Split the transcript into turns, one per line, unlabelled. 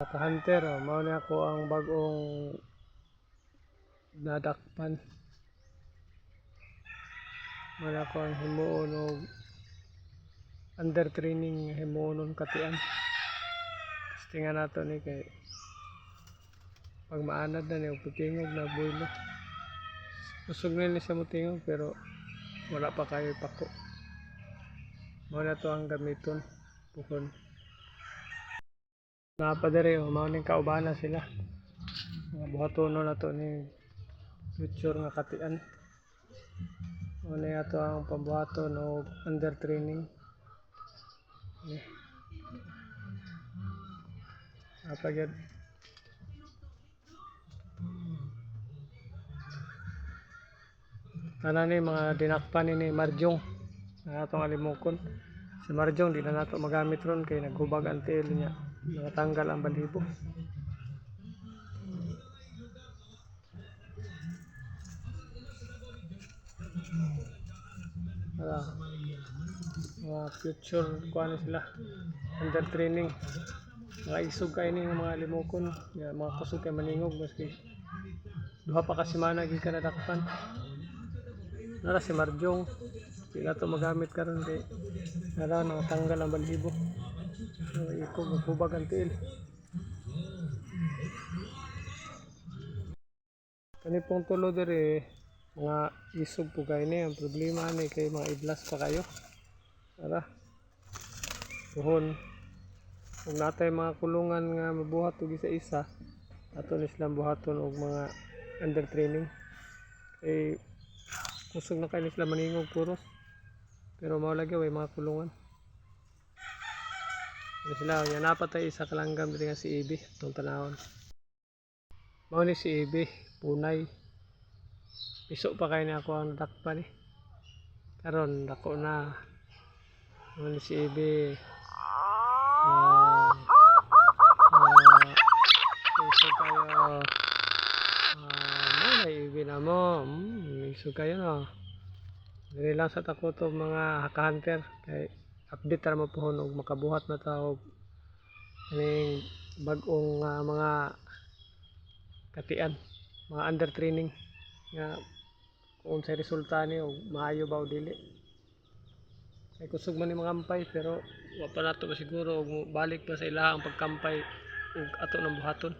Hunter, mao ni ako ang bagong nadakpan. Mao ni ako ang himuon og under training himuon katian. Tingnan nato ni kay pag maanad na ni og tingog na builo. Kusog na ni siya mo tingog pero wala pa kayo pako. Mao na to ang gamiton pukon. Napadere mao ning kaubana sila. Mga buhatono na to ni future nga katian. Mao ni ato ang pambuhaton og under training. Apagad tanan ni mga dinakpan ni Marjong na atong alimokon. Si Marjong di na nato magamit ron kay naghubag ang tail niya, natanggal ang balibo. Mga future kuan sila under training. Mga isog kay ni mga limokon, mga kusog kay maningog maski duha pa ka semana gyud ka nadakpan. Nara si Marjong di na to magamit karon kay nara natanggal ang balibo. So ikog maghubag ang tail. Kani pong tulo diri mga isog po kay ni, ang problema ni kay mga idlas pa kayo. Tara tuhon kung natay mga kulungan nga mabuhat og isa-isa ato ni silang buhaton og mga under training kay kusog na kayo sila maningog puros pero mao lagi way mga kulungan sila nga napatay isa kalanggam diri nga si Ibi tong tanawon. Mao ni si Ibi punay piso pa kay ni ako ang nadakpan karon dako na. Mao ni si Ibi iso kayo may Ibi na mo iso kayo no. Dili lang sa tako to mga haka-hunter kay update ra mo pohon og makabuhat na ta og aning bag-ong mga katian, mga under training nga kung unsay resulta ni og maayo ba o dili. Kay kusog man ni mga ampay pero wa pa nato masiguro og balik pa sa ilaha ang pagkampay ug ato nang buhaton.